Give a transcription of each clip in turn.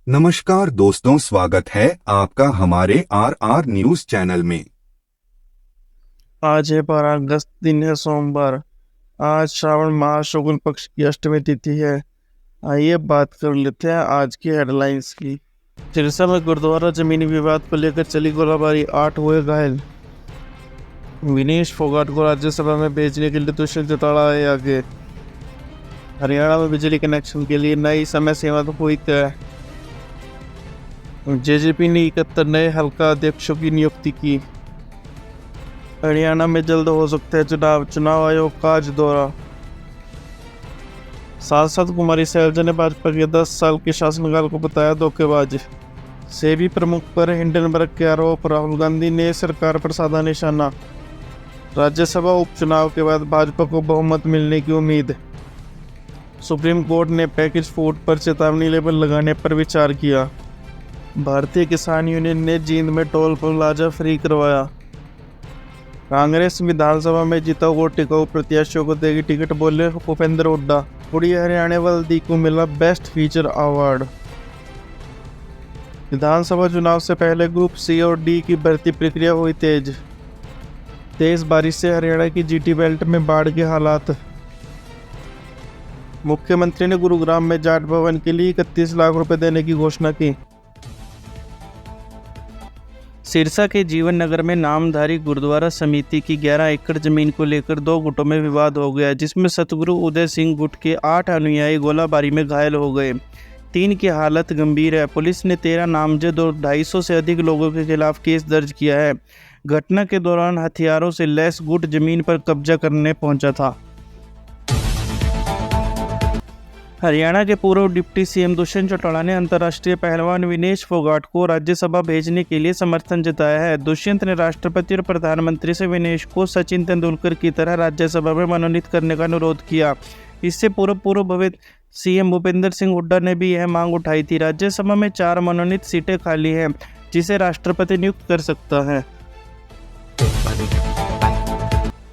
नमस्कार दोस्तों, स्वागत है आपका हमारे आर न्यूज चैनल में। आज है 12 अगस्त, दिन है सोमवार। आज श्रावण माह शुक्ल पक्ष की अष्टमी तिथि है। आइए बात कर लेते हैं आज की हेडलाइंस की। सिरसा में गुरुद्वारा जमीनी विवाद को लेकर चली गोलाबारी, 8 हुए घायल। विनेश फोगाट को राज्यसभा में भेजने के लिए दुष्यंत चौटाला आए आगे। हरियाणा में बिजली कनेक्शन के लिए नई समय सीमा तो हुई तय। जेजेपी ने 71 नए हल्का अध्यक्षों की नियुक्ति की। हरियाणा में जल्द हो सकते हैं चुनाव आयोग का आज दौरा। सांसद कुमारी सैलजा ने भाजपा के 10 साल के शासनकाल को बताया धोखेबाज। सेबी प्रमुख पर हिंडनबर्ग के आरोप, राहुल गांधी ने सरकार पर साधा निशाना। राज्यसभा उपचुनाव के बाद भाजपा को बहुमत मिलने की उम्मीद। सुप्रीम कोर्ट ने पैकेज फूड पर चेतावनी लेबल लगाने पर विचार किया। भारतीय किसान यूनियन ने जींद में टोल प्लाजा फ्री करवाया। कांग्रेस विधानसभा में जिताऊ टिकाऊ प्रत्याशियों को देगी टिकट, बोले भूपेंद्र हुड्डा। उड़ी हरियाणा वर्दी को मिला बेस्ट फीचर अवार्ड। विधानसभा चुनाव से पहले ग्रुप सी और डी की भर्ती प्रक्रिया हुई तेज बारिश से हरियाणा की जीटी बेल्ट में बाढ़ के हालात। मुख्यमंत्री ने गुरुग्राम में जाट भवन के लिए 31 लाख रुपए देने की घोषणा की। सिरसा के जीवन नगर में नामधारी गुरुद्वारा समिति की 11 एकड़ जमीन को लेकर 2 गुटों में विवाद हो गया, जिसमें सतगुरु उदय सिंह गुट के 8 अनुयायी गोलाबारी में घायल हो गए। 3 की हालत गंभीर है। पुलिस ने 13 नामजद और 250 से अधिक लोगों के खिलाफ केस दर्ज किया है। घटना के दौरान हथियारों से लैस गुट जमीन पर कब्जा करने पहुंचा था। हरियाणा के पूर्व डिप्टी सीएम दुष्यंत चौटाला ने अंतर्राष्ट्रीय पहलवान विनेश फोगाट को राज्यसभा भेजने के लिए समर्थन जताया है। दुष्यंत ने राष्ट्रपति और प्रधानमंत्री से विनेश को सचिन तेंदुलकर की तरह राज्यसभा में मनोनीत करने का अनुरोध किया। इससे पूर्व भविष्य सीएम भूपेंद्र सिंह हुड्डा ने भी यह मांग उठाई थी। राज्यसभा में 4 मनोनीत सीटें खाली हैं, जिसे राष्ट्रपति नियुक्त कर सकता है।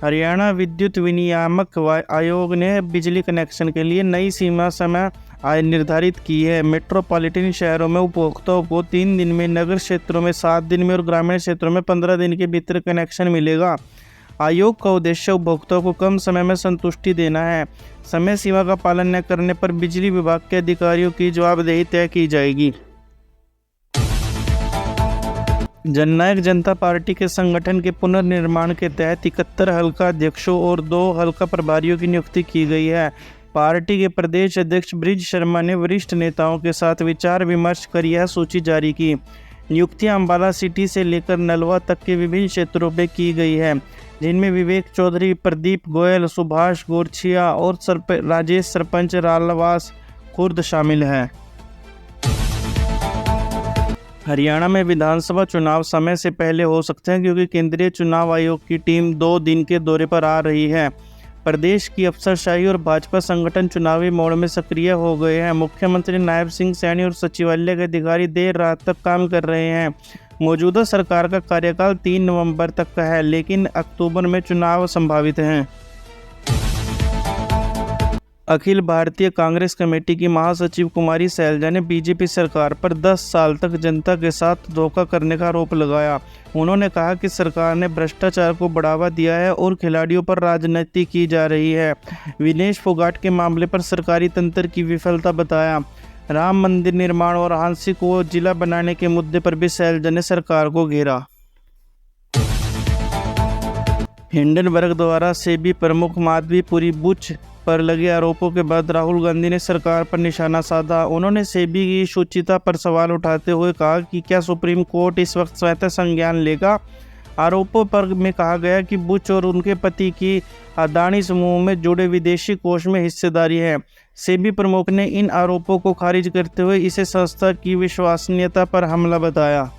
हरियाणा विद्युत विनियामक आयोग ने बिजली कनेक्शन के लिए नई सीमा समय निर्धारित की है। मेट्रोपॉलिटन शहरों में उपभोक्ताओं को 3 दिन में, नगर क्षेत्रों में 7 दिन में और ग्रामीण क्षेत्रों में 15 दिन के भीतर कनेक्शन मिलेगा। आयोग का उद्देश्य उपभोक्ताओं को कम समय में संतुष्टि देना है। समय सीमा का पालन न करने पर बिजली विभाग के अधिकारियों की जवाबदेही तय की जाएगी। जननायक जनता पार्टी के संगठन के पुनर्निर्माण के तहत 71 हल्का अध्यक्षों और 2 हल्का प्रभारियों की नियुक्ति की गई है। पार्टी के प्रदेश अध्यक्ष ब्रिज शर्मा ने वरिष्ठ नेताओं के साथ विचार विमर्श कर यह सूची जारी की। नियुक्तियां अम्बाला सिटी से लेकर नलवा तक के विभिन्न क्षेत्रों में की गई है, जिनमें विवेक चौधरी, प्रदीप गोयल, सुभाष गोरछिया और राजेश सरपंच रालवास खुर्द शामिल हैं। हरियाणा में विधानसभा चुनाव समय से पहले हो सकते हैं, क्योंकि केंद्रीय चुनाव आयोग की टीम 2 दिन के दौरे पर आ रही है। प्रदेश की अफसरशाही और भाजपा संगठन चुनावी मोड़ में सक्रिय हो गए हैं। मुख्यमंत्री नायब सिंह सैनी और सचिवालय के अधिकारी देर रात तक काम कर रहे हैं। मौजूदा सरकार का कार्यकाल 3 नवंबर तक का है, लेकिन अक्टूबर में चुनाव संभावित हैं। अखिल भारतीय कांग्रेस कमेटी की महासचिव कुमारी सैलजा ने बीजेपी सरकार पर 10 साल तक जनता के साथ धोखा करने का आरोप लगाया। उन्होंने कहा कि सरकार ने भ्रष्टाचार को बढ़ावा दिया है और खिलाड़ियों पर राजनीति की जा रही है। विनेश फोगाट के मामले पर सरकारी तंत्र की विफलता बताया। राम मंदिर निर्माण और हांसी को जिला बनाने के मुद्दे पर भी सैलजा ने सरकार को घेरा। हिंडनबर्ग द्वारा सेबी प्रमुख माधवीपुरी बुच पर लगे आरोपों के बाद राहुल गांधी ने सरकार पर निशाना साधा। उन्होंने सेबी की शुचिता पर सवाल उठाते हुए कहा कि क्या सुप्रीम कोर्ट इस वक्त स्वतः संज्ञान लेगा। आरोपों पर में कहा गया कि बुच और उनके पति की अदानी समूह में जुड़े विदेशी कोष में हिस्सेदारी है। सेबी प्रमुख ने इन आरोपों को खारिज करते हुए इसे संस्था की विश्वसनीयता पर हमला बताया।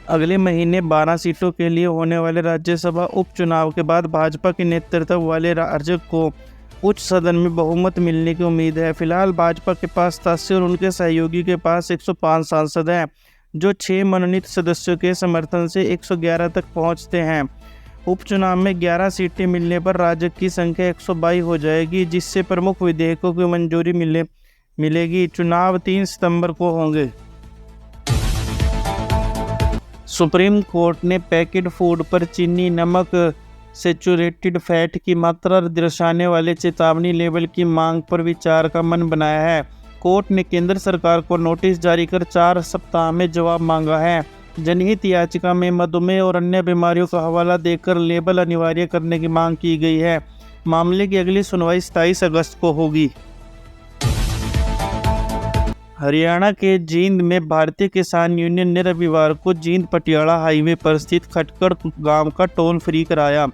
अगले महीने 12 सीटों के लिए होने वाले राज्यसभा उपचुनाव के बाद भाजपा के नेतृत्व वाले राज्य को उच्च सदन में बहुमत मिलने की उम्मीद है। फिलहाल भाजपा के पास 80 और उनके सहयोगी के पास 105 सांसद हैं, जो 6 मनोनीत सदस्यों के समर्थन से 111 तक पहुंचते हैं। उपचुनाव में 11 सीटें मिलने पर राज्य की संख्या 122 हो जाएगी, जिससे प्रमुख विधेयकों की मंजूरी मिलने मिलेगी। चुनाव 3 सितंबर को होंगे। सुप्रीम कोर्ट ने पैकेट फूड पर चीनी, नमक, सैचुरेटेड फैट की मात्रा दर्शाने वाले चेतावनी लेबल की मांग पर विचार का मन बनाया है। कोर्ट ने केंद्र सरकार को नोटिस जारी कर 4 सप्ताह में जवाब मांगा है। जनहित याचिका में मधुमेह और अन्य बीमारियों का हवाला देकर लेबल अनिवार्य करने की मांग की गई है। मामले की अगली सुनवाई 27 अगस्त को होगी। हरियाणा के जींद में भारतीय किसान यूनियन ने रविवार को जींद पटियाला हाईवे पर स्थित खटकड़ गांव का टोल फ्री कराया।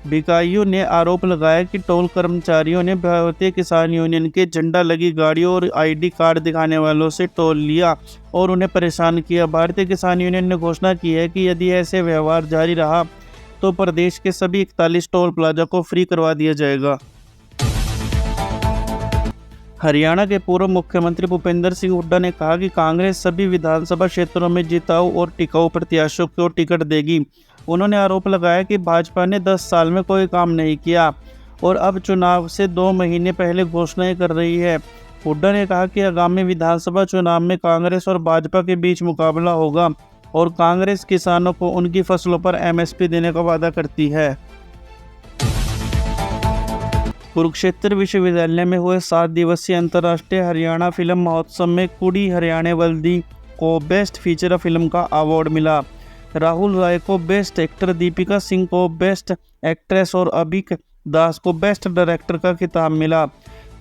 भिखाइयों ने आरोप लगाया कि टोल कर्मचारियों ने भारतीय किसान यूनियन के झंडा लगी गाड़ियों और आईडी कार्ड दिखाने वालों से टोल लिया और उन्हें परेशान किया। भारतीय किसान यूनियन ने घोषणा की है कि यदि ऐसे व्यवहार जारी रहा तो प्रदेश के सभी 41 टोल प्लाजा को फ्री करवा दिया जाएगा। हरियाणा के पूर्व मुख्यमंत्री भूपेंद्र सिंह हुड्डा ने कहा कि कांग्रेस सभी विधानसभा क्षेत्रों में जिताऊ और टिकाऊ प्रत्याशियों को टिकट देगी। उन्होंने आरोप लगाया कि भाजपा ने 10 साल में कोई काम नहीं किया और अब चुनाव से 2 महीने पहले घोषणाएं कर रही है। हुड्डा ने कहा कि आगामी विधानसभा चुनाव में कांग्रेस और भाजपा के बीच मुकाबला होगा और कांग्रेस किसानों को उनकी फसलों पर MSP देने का वादा करती है। कुरुक्षेत्र विश्वविद्यालय में हुए 7 दिवसीय अंतर्राष्ट्रीय हरियाणा फिल्म महोत्सव में कुड़ी हरियाणे वल्दी को बेस्ट फीचर फिल्म का अवार्ड मिला। राहुल राय को बेस्ट एक्टर, दीपिका सिंह को बेस्ट एक्ट्रेस और अभिक दास को बेस्ट डायरेक्टर का खिताब मिला।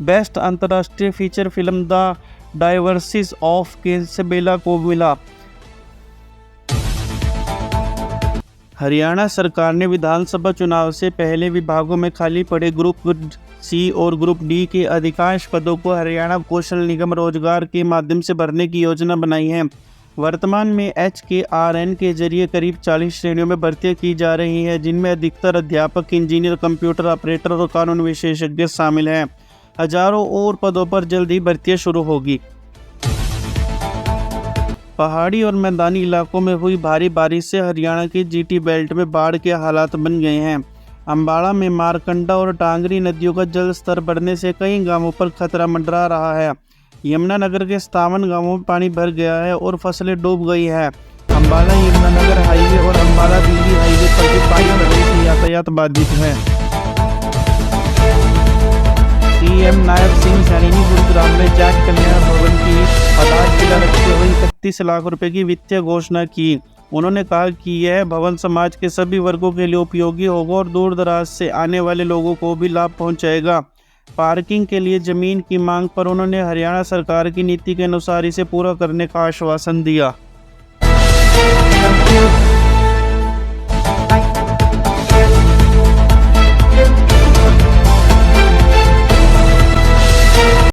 बेस्ट अंतर्राष्ट्रीय फीचर फिल्म द डाइवर्सिस ऑफ केसबेला को मिला। हरियाणा सरकार ने विधानसभा चुनाव से पहले विभागों में खाली पड़े ग्रुप सी और ग्रुप डी के अधिकांश पदों को हरियाणा कौशल निगम रोजगार के माध्यम से भरने की योजना बनाई है। वर्तमान में HKRN के जरिए करीब 40 श्रेणियों में भर्तियां की जा रही हैं, जिनमें अधिकतर अध्यापक, इंजीनियर, कंप्यूटर ऑपरेटर और कानून विशेषज्ञ शामिल हैं। हजारों और पदों पर जल्द ही भर्तियां शुरू होगी। पहाड़ी और मैदानी इलाकों में हुई भारी बारिश से हरियाणा की GT बेल्ट में बाढ़ के हालात बन गए हैं। अम्बाड़ा में मारकंडा और टांगरी नदियों का जल स्तर बढ़ने से कई गांवों पर खतरा मंडरा रहा है। यमुनानगर के 57 गांवों में पानी भर गया है और फसलें डूब गई है। अम्बाला यमुनानगर हाईवे और अम्बाला दिल्ली हाईवे पर भी पानी भरने से यातायात बाधित है। CM नायब सिंह सैनी ने गुरुग्राम में जाट कल्याण भवन की आधारशिला रखते हुए 31 लाख रुपए की वित्तीय घोषणा की। उन्होंने कहा कि यह भवन समाज के सभी वर्गों के लिए उपयोगी होगा और दूर दराज से आने वाले लोगों को भी लाभ पहुंचाएगा। पार्किंग के लिए जमीन की मांग पर उन्होंने हरियाणा सरकार की नीति के अनुसार इसे पूरा करने का आश्वासन दिया।